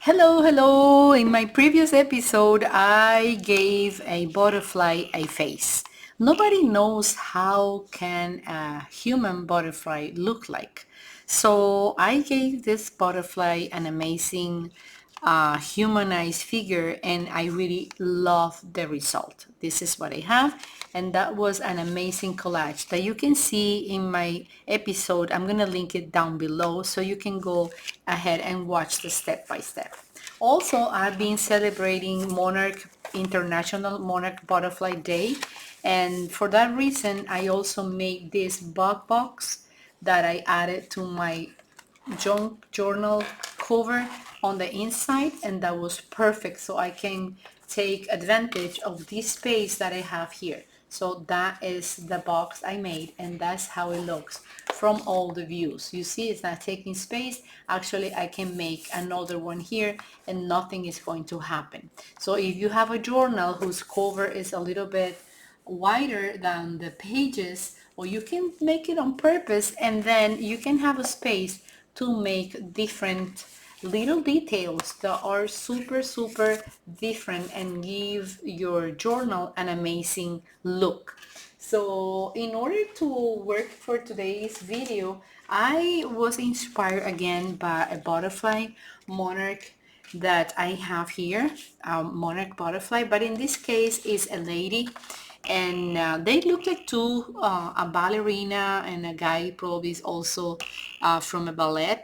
Hello. In my previous episode, I gave a butterfly a face. Nobody knows how can a human butterfly look like. So I gave this butterfly an amazing humanized figure, and I really love the result. This is what I have, and that was an amazing collage that you can see in my episode. I'm gonna link it down below so you can go ahead and watch the step by step. Also, I've been celebrating International Monarch Butterfly Day, and for that reason I also made this bug box that I added to my junk journal cover on the inside, and that was perfect so I can take advantage of this space that I have here. So that is the box I made, and that's how it looks from all the views. You see, it's not taking space. Actually, I can make another one here and nothing is going to happen. So if you have a journal whose cover is a little bit wider than the pages, or you can make it on purpose, and then you can have a space to make different little details that are super different and give your journal an amazing look. So in order to work for today's video, I was inspired again by a butterfly monarch that I have here, Monarch Butterfly, but in this case is a lady, and they look like two, a ballerina and a guy probably is also from a ballet.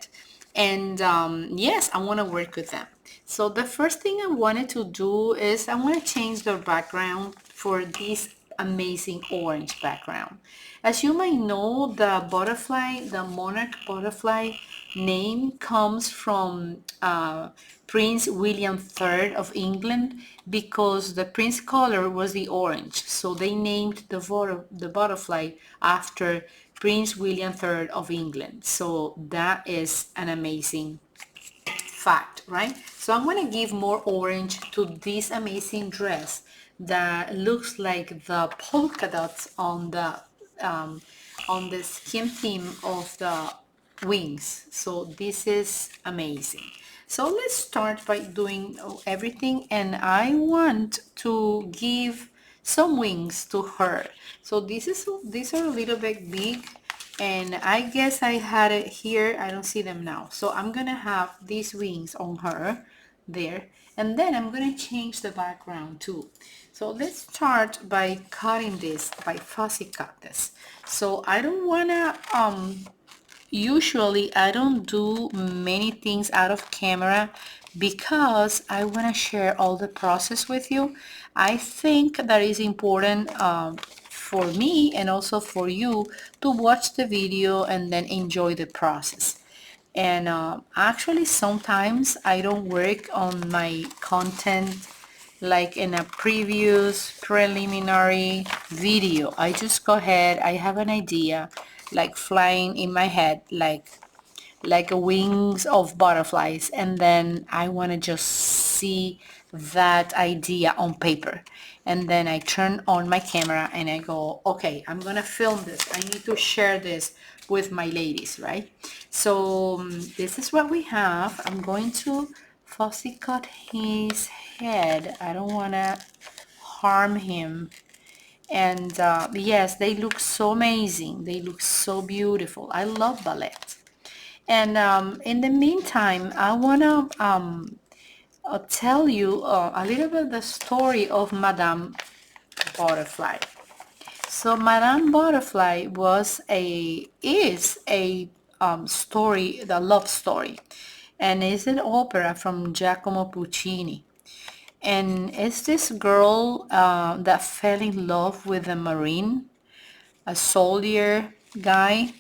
And yes, I want to work with them. So the first thing I wanted to do is I want to change their background for this amazing orange background. As you might know, the butterfly, the monarch butterfly name comes from Prince William III of England, because the prince color was the orange. So they named the butterfly after Prince William III of England. So that is an amazing fact, right? So I'm going to give more orange to this amazing dress that looks like the polka dots on the skin theme of the wings. So this is amazing. So let's start by doing everything, and I want to give some wings to her. So these are a little bit big, and I guess I had it here. I don't see them now. So I'm gonna have these wings on her there, and then I'm gonna change the background too. So let's start by cutting this, by fussy cut this. So I don't wanna usually I don't do many things out of camera because I want to share all the process with you. I think that is important for me and also for you to watch the video and then enjoy the process. And actually sometimes I don't work on my content like in a previous preliminary video. I just go ahead, I have an idea like flying in my head, like a wings of butterflies, and then I want to just see that idea on paper, and then I turn on my camera and I go, okay, I'm gonna film this, I need to share this with my ladies, right? So this is what we have. I'm going to fussy cut his head. I don't want to harm him. And yes, they look so amazing, they look so beautiful. I love ballet. And in the meantime, I want to tell you a little bit the story of Madame Butterfly. So Madame Butterfly is a story, the love story, and it's an opera from Giacomo Puccini. And it's this girl that fell in love with a marine, a soldier guy,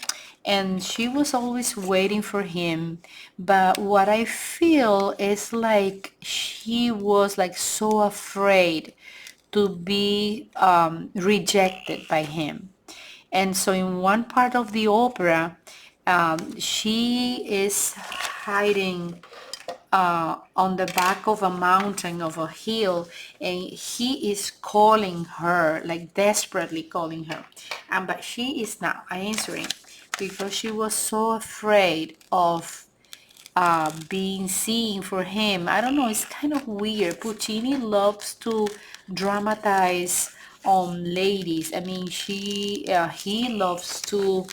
and she was always waiting for him. But what I feel is like she was like so afraid to be rejected by him. And so in one part of the opera, she is hiding on the back of a mountain, of a hill, and he is calling her, like desperately calling her, and but she is not answering because she was so afraid of being seen for him. I don't know, it's kind of weird. Puccini loves to dramatize ladies. I mean, he loves to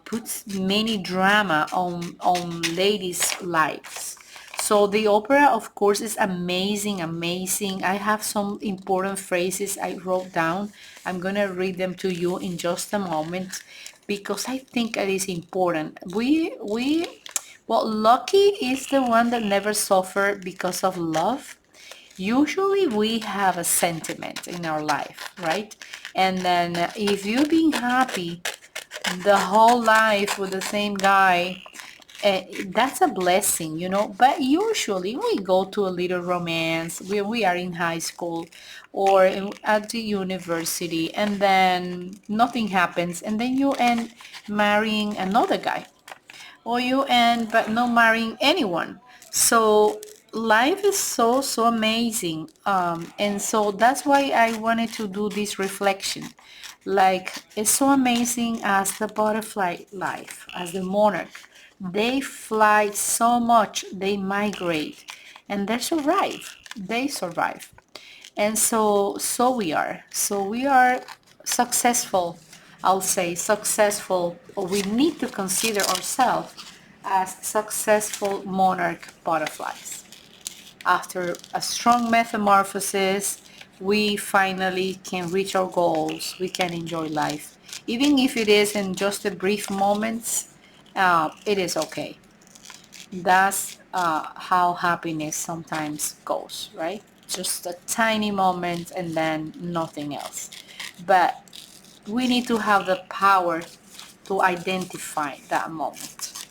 puts many drama on ladies' lives. So the opera, of course, is amazing, amazing. I have some important phrases I wrote down. I'm gonna read them to you in just a moment because I think it is important. Well, lucky is the one that never suffer because of love. Usually we have a sentiment in our life, right? And then if you've been happy the whole life with the same guy, that's a blessing, you know. But usually we go to a little romance when we are in high school or at the university, and then nothing happens, and then you end marrying another guy, or you end but not marrying anyone. So life is so amazing, and so that's why I wanted to do this reflection. Like, it's so amazing as the butterfly life, as the monarch. They fly so much, they migrate, and they survive. And so we are successful. I'll say successful, or we need to consider ourselves as successful monarch butterflies. After a strong metamorphosis, we finally can reach our goals. We can enjoy life, even if it is in just the brief moments. It is okay. That's how happiness sometimes goes, right? Just a tiny moment and then nothing else. But we need to have the power to identify that moment.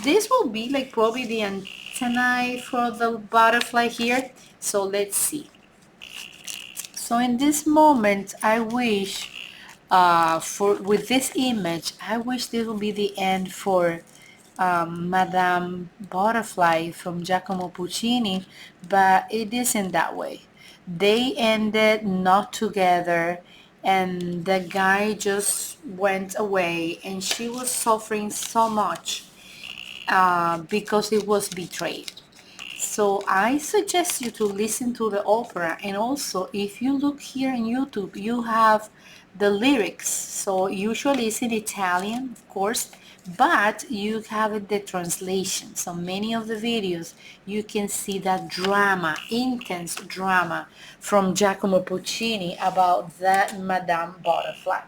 This will be like probably the antennae for the butterfly here. So let's see. So in this moment, I wish for with this image, I wish this will be the end for Madame Butterfly from Giacomo Puccini, but it isn't that way. They ended not together, and the guy just went away, and she was suffering so much because it was betrayed. So I suggest you to listen to the opera, and also if you look here in YouTube, you have the lyrics. So usually it's in Italian, of course, but you have the translation. So many of the videos you can see that drama, intense drama from Giacomo Puccini about that Madame Butterfly.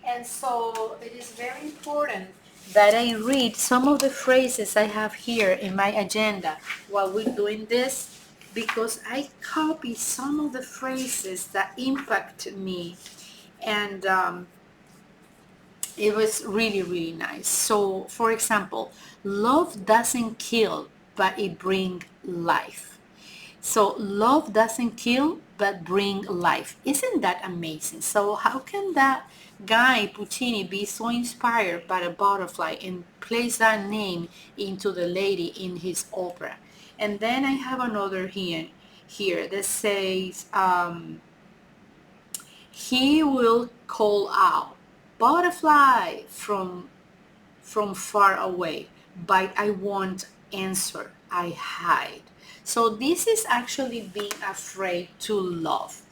And so it is very important that I read some of the phrases I have here in my agenda while we're doing this, because I copy some of the phrases that impact me, and it was really nice. So for example, love doesn't kill, but it brings life. So love doesn't kill but bring life. Isn't that amazing? So how can that guy Puccini be so inspired by a butterfly and place that name into the lady in his opera? And then I have another here that says he will call out butterfly from far away, but I won't answer. I hide. So this is actually being afraid to love.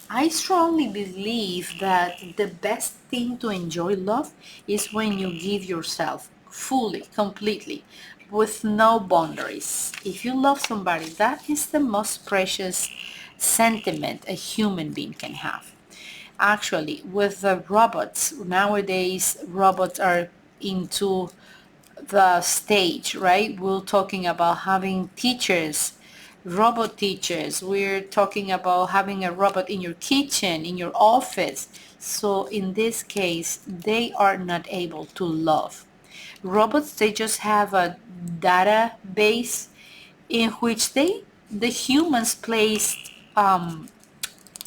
I strongly believe that the best thing to enjoy love is when you give yourself fully, completely, with no boundaries. If you love somebody, that is the most precious sentiment a human being can have. Actually, with the robots, nowadays robots are into the stage, right? We're talking about having teachers, robot teachers. We're talking about having a robot in your kitchen, in your office. So in this case, they are not able to love. Robots, they just have a database in which the humans placed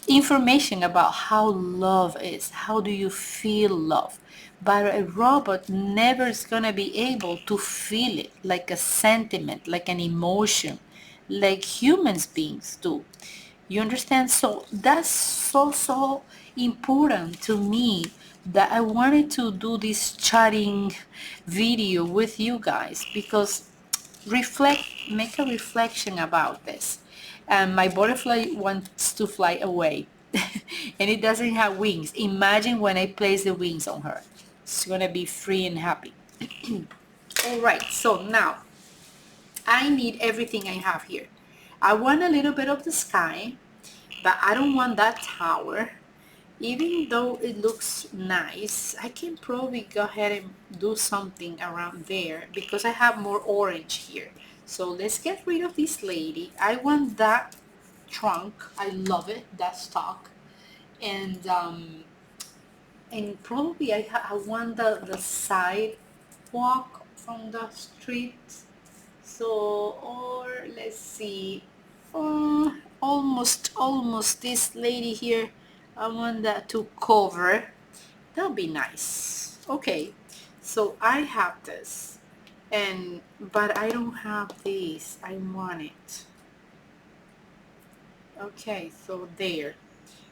information about how love is. How do you feel love? But a robot never is going to be able to feel it like a sentiment, like an emotion, like humans beings do. You understand? So that's so important to me that I wanted to do this chatting video with you guys, because make a reflection about this. And my butterfly wants to fly away and it doesn't have wings. Imagine when I place the wings on her. It's gonna be free and happy. All right, so now I need everything I have here. I want a little bit of the sky, but I don't want that tower. Even though it looks nice, I can probably go ahead and do something around there because I have more orange here. So let's get rid of this lady. I want that trunk. I love it, that stalk. And probably I want the sidewalk from the street. So, or let's see, almost this lady here, I want that to cover. That'll be nice. Okay, so I have this, but I don't have this. I want it. Okay, so there.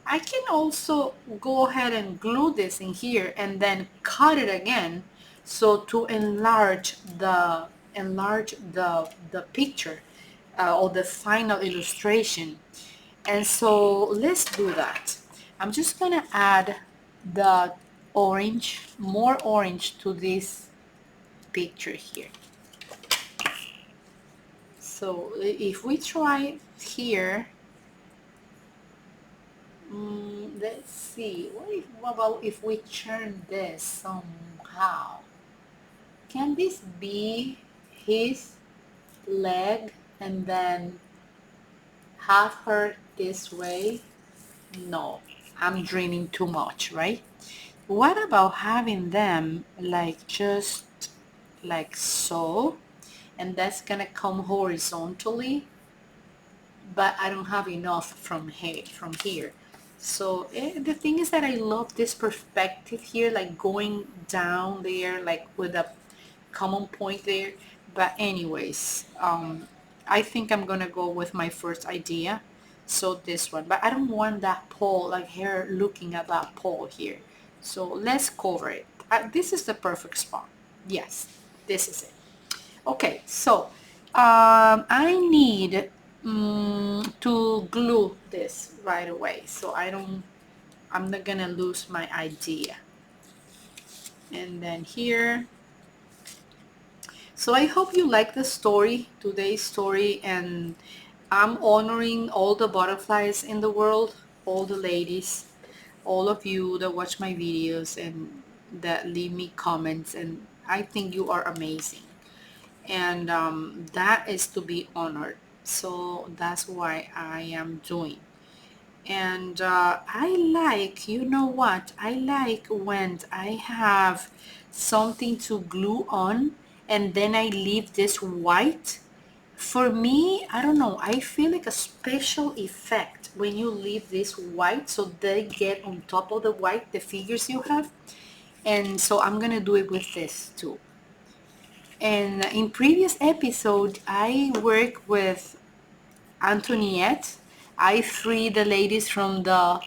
I can also go ahead and glue this in here and then cut it again, so to enlarge the picture or the final illustration. And so let's do that. I'm just gonna add the orange, more orange to this picture here. So if we try here, let's see, what about if we turn this somehow? Can this be his leg and then have her this way? No, I'm dreaming too much, right? What about having them like just like so, and that's gonna come horizontally, but I don't have enough from here. So the thing is that I love this perspective here, like going down there, like with a common point there. But anyways, I think I'm gonna go with my first idea. So this one, but I don't want that pole, like her looking at that pole here. So let's cover it. This is the perfect spot. Yes, this is it. Okay, so I need to glue this right away, so I'm not gonna lose my idea. And then here, so I hope you like the story, today's story, and I'm honoring all the butterflies in the world, all the ladies, all of you that watch my videos and that leave me comments, and I think you are amazing. And that is to be honored, so that's why I am doing. And I like, you know what, I like when I have something to glue on and then I leave this white. For me, I don't know, I feel like a special effect when you leave this white, so they get on top of the white, the figures you have. And so I'm gonna do it with this too. And in previous episode, I work with Antoniette. I free the ladies from the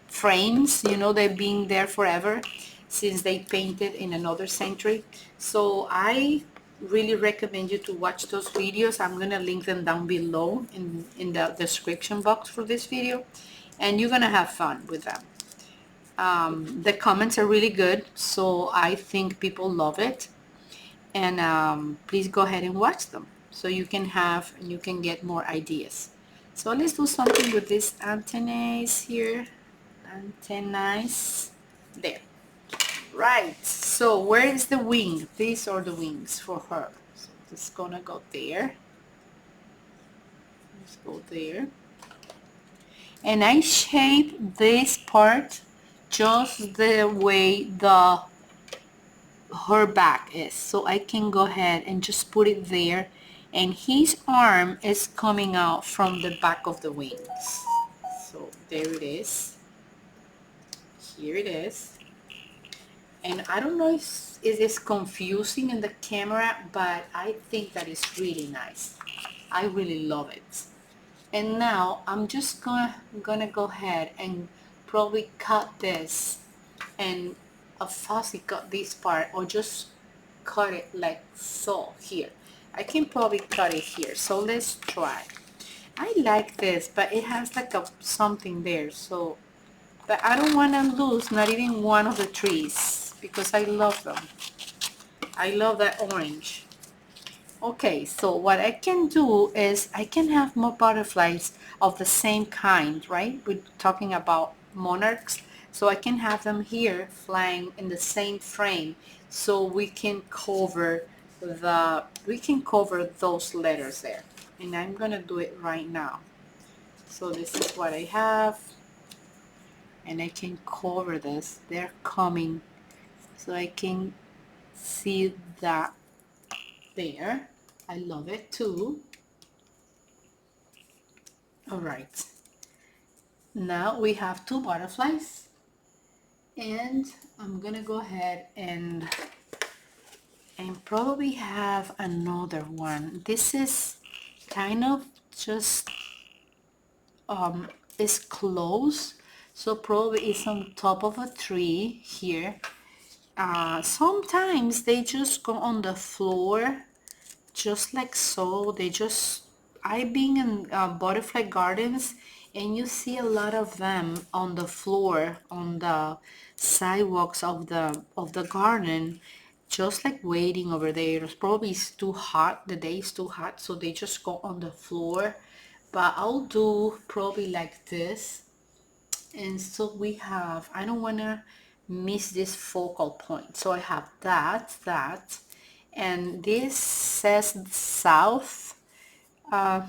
frames. You know, they've been there forever since they painted in another century. So I really recommend you to watch those videos. I'm gonna link them down below in the description box for this video, and you're gonna have fun with them. The comments are really good, so I think people love it. And please go ahead and watch them so you can get more ideas. So let's do something with these antennaes here. Antennaes. There. Right. So where is the wing? These are the wings for her. So it's gonna go there. Let's go there. And I shape this part just the way her back is, so I can go ahead and just put it there, and his arm is coming out from the back of the wings. So there it is, here it is. And I don't know if it is confusing in the camera, but I think that is really nice. I really love it. And now I'm just gonna go ahead and probably cut this and a fussy cut this part, or just cut it like so here. I can probably cut it here, so let's try. I like this, but it has like a something there, so but I don't want to lose not even one of the trees because I love them. I love that orange. Okay, so what I can do is I can have more butterflies of the same kind, right? We're talking about monarchs. So I can have them here flying in the same frame so we can cover those letters there. And I'm gonna do it right now. So this is what I have, and I can cover this. They're coming, so I can see that there. I love it too. All right, now we have two butterflies, and I'm gonna go ahead and probably have another one. This is kind of just is close, so probably it's on top of a tree here. Sometimes they just go on the floor just like so. They just, I've been in butterfly gardens, and you see a lot of them on the floor, on the sidewalks of the garden, just like waiting over there. It's probably it's too hot, the day is too hot, so they just go on the floor. But I'll do probably like this. And so we have, I don't want to miss this focal point, so I have that, and this says south, uh,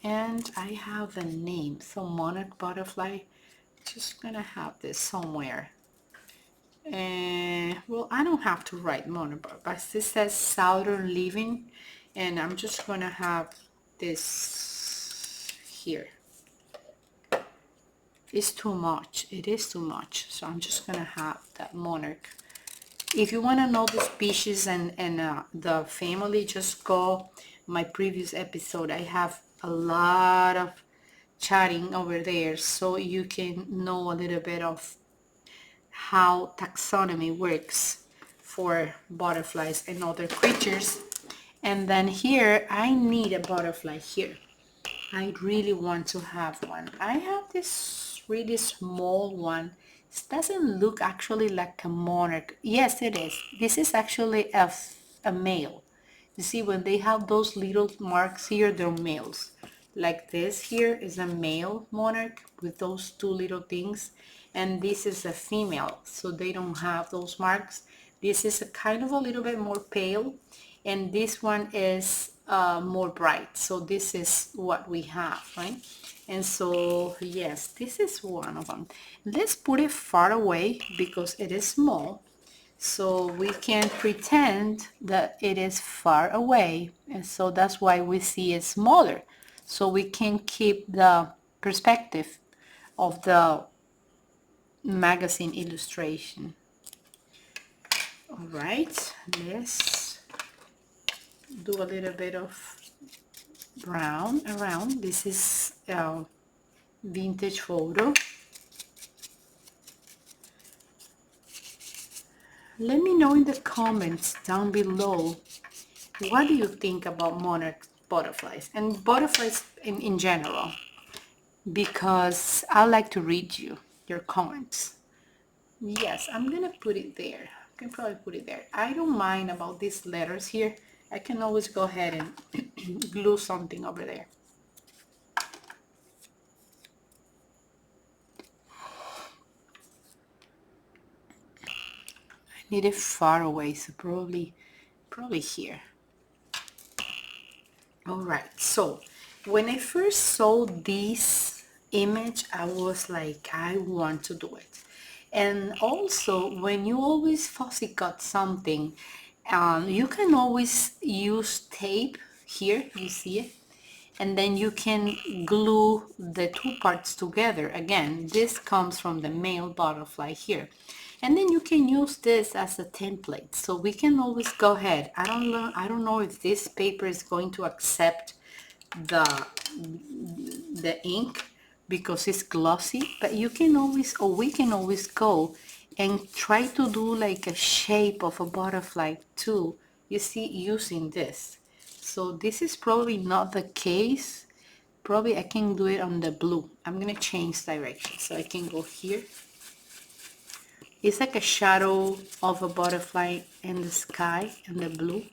and I have a name, so Monarch Butterfly. Just gonna have this somewhere, and well, I don't have to write Monarch Butterfly, but this says Southern Living, and I'm just gonna have this here. It's too much, it is too much, so I'm just gonna have that monarch. If you want to know the species and the family, just go my previous episode. I have a lot of chatting over there, so you can know a little bit of how taxonomy works for butterflies and other creatures. And then here I need a butterfly here. I really want to have one. I have this really small one. It doesn't look actually like a monarch. Yes, it is. This is actually a male. You see, when they have those little marks here, they're males. Like this here is a male monarch with those two little things. And this is a female, so they don't have those marks. This is a kind of a little bit more pale, and this one is more bright. So this is what we have, right? And so yes, this is one of them. Let's put it far away because it is small, so we can pretend that it is far away, and so that's why we see it smaller, so we can keep the perspective of the magazine illustration. All right, let's do a little bit of brown around. This is a vintage photo. Let me know in the comments down below, what do you think about monarch butterflies and butterflies in general, because I like to read your comments. Yes, I'm gonna put it there. I can probably put it there. I don't mind about these letters here. I can always go ahead and glue something over there. I need it far away, so probably here. All right, so when I first saw this image, I was like, I want to do it. And also, when you always fussy cut something, you can always use tape here, you see it, and then you can glue the two parts together. Again, this comes from the male butterfly here, and then you can use this as a template, so we can always go ahead. I don't know if this paper is going to accept the ink because it's glossy, but you can always, or we can always go and try to do like a shape of a butterfly too, you see, using this. So this is probably not the case. Probably I can do it on the blue. I'm gonna change direction so I can go here. It's like a shadow of a butterfly in the sky in the blue.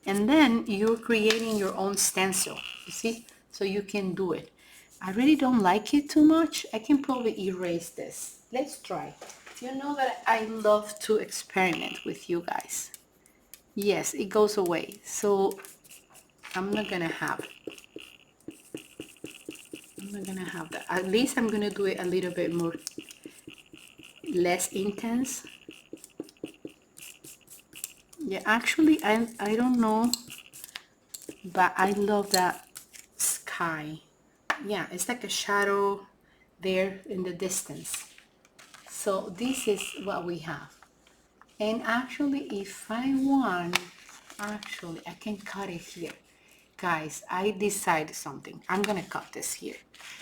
And then you're creating your own stencil, you see? So you can do it. I really don't like it too much. I can probably erase this. Let's try. You know that I love to experiment with you guys. Yes, it goes away. So I'm not gonna have that. At least I'm gonna do it a little bit more less intense. Yeah, actually I don't know, but I love that sky. Yeah, it's like a shadow there in the distance. So this is what we have. And actually, if I want, actually I can cut it here. Guys, I decided something. I'm gonna cut this here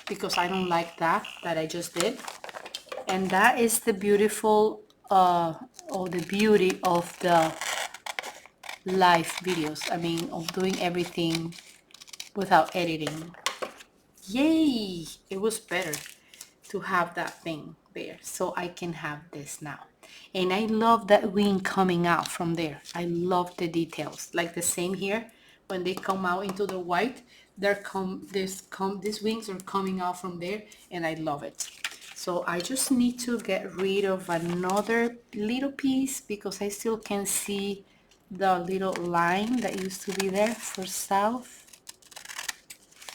because I don't like that I just did. And that is the beautiful or the beauty of the live videos. I mean, of doing everything without editing. Yay! It was better to have that thing there, so I can have this now. And I love that wing coming out from there. I love the details, like the same here. When they come out into the white, these wings are coming out from there, and I love it. So I just need to get rid of another little piece because I still can see the little line that used to be there for south.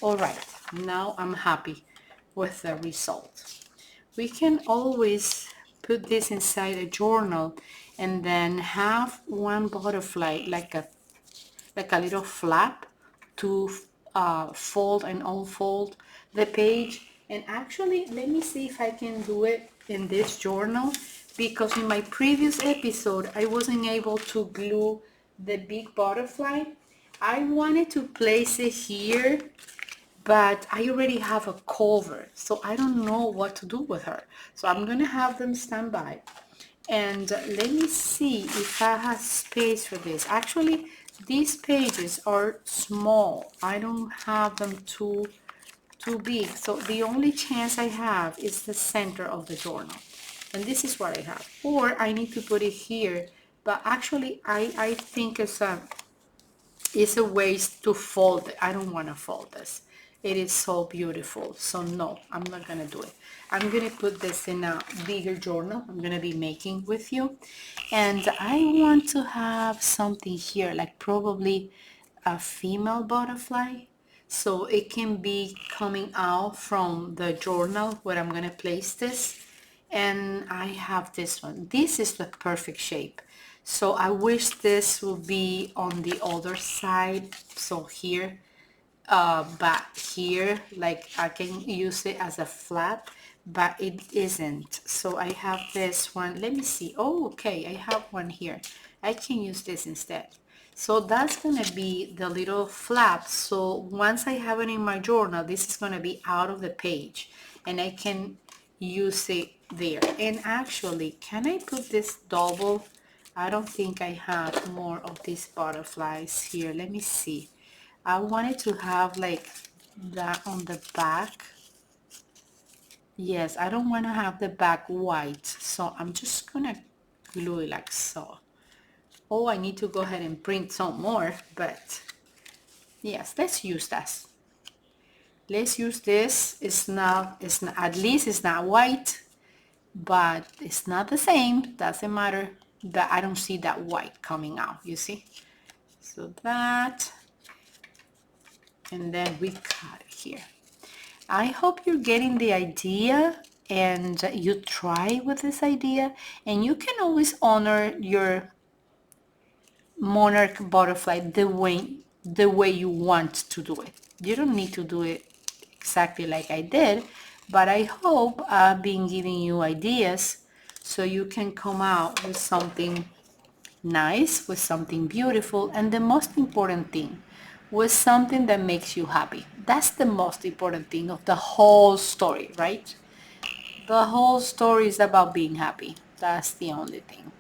All right, now I'm happy with the result. We can always put this inside a journal and then have one butterfly like a little flap to fold and unfold the page. And actually, let me see if I can do it in this journal, because in my previous episode I wasn't able to glue the big butterfly. I wanted to place it here, but I already have a cover, so I don't know what to do with her. So I'm gonna have them stand by. And let me see if I have space for this. Actually, these pages are small. I don't have them too big. So the only chance I have is the center of the journal. And this is what I have. Or I need to put it here. But actually, I think it's a waste to fold it. I don't want to fold this. It is so beautiful. So no, I'm not gonna do it. I'm gonna put this in a bigger journal I'm gonna be making with you. And I want to have something here, like probably a female butterfly. So it can be coming out from the journal where I'm gonna place this. And I have this one. This is the perfect shape. So I wish this would be on the other side. So here, but here, like I can use it as a flap, but it isn't. So I have this one. Let me see. Oh, okay. I have one here. I can use this instead. So that's gonna be the little flap. So once I have it in my journal, this is gonna be out of the page and I can use it there. And actually, can I put this double? I don't think I have more of these butterflies here. Let me see. I wanted to have like that on the back. Yes, I don't want to have the back white, so I'm just gonna glue it like so. Oh, I need to go ahead and print some more, but yes, let's use that. Let's use this. It's not, at least it's not white, but it's not the same. Doesn't matter that I don't see that white coming out, you see? So that, and then we cut it here. I hope you're getting the idea and you try with this idea, and you can always honor your monarch butterfly the way you want to do it. You don't need to do it exactly like I did, but I hope I've been giving you ideas so you can come out with something nice, with something beautiful, and the most important thing, with something that makes you happy. That's the most important thing of the whole story, right? The whole story is about being happy. That's the only thing.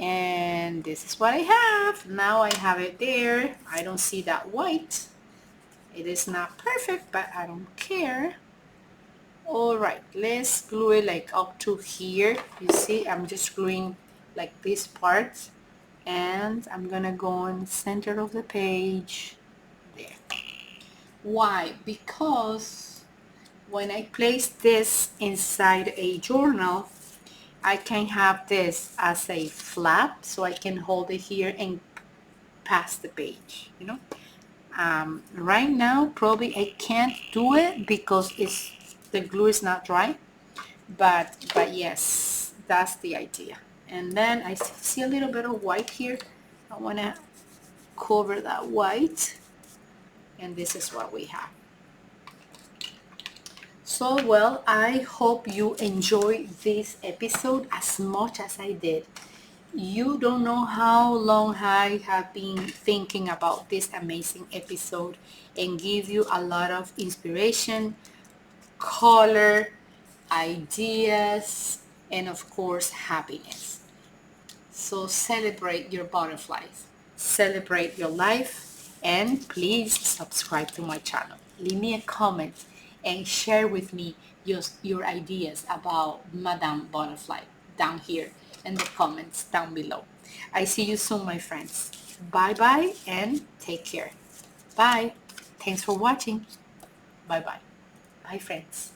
And this is what I have. Now I have it there. I don't see that white. It is not perfect, but I don't care. All right, let's glue it like up to here. You see, I'm just gluing like this part, and I'm gonna go on the center of the page there. Why? Because when I place this inside a journal, I can have this as a flap, so I can hold it here and pass the page, you know. Right now probably I can't do it because the glue is not dry, but yes, that's the idea. And then I see a little bit of white here. I want to cover that white, and this is what we have. So well, I hope you enjoyed this episode as much as I did. You don't know how long I have been thinking about this amazing episode and give you a lot of inspiration, color, ideas, and of course happiness. So celebrate your butterflies, celebrate your life, and please subscribe to my channel. Leave me a comment and share with me your ideas about Madame Butterfly down here in the comments down below. I see you soon, my friends. Bye bye and take care. Bye. Thanks for watching. Bye bye. Bye, friends.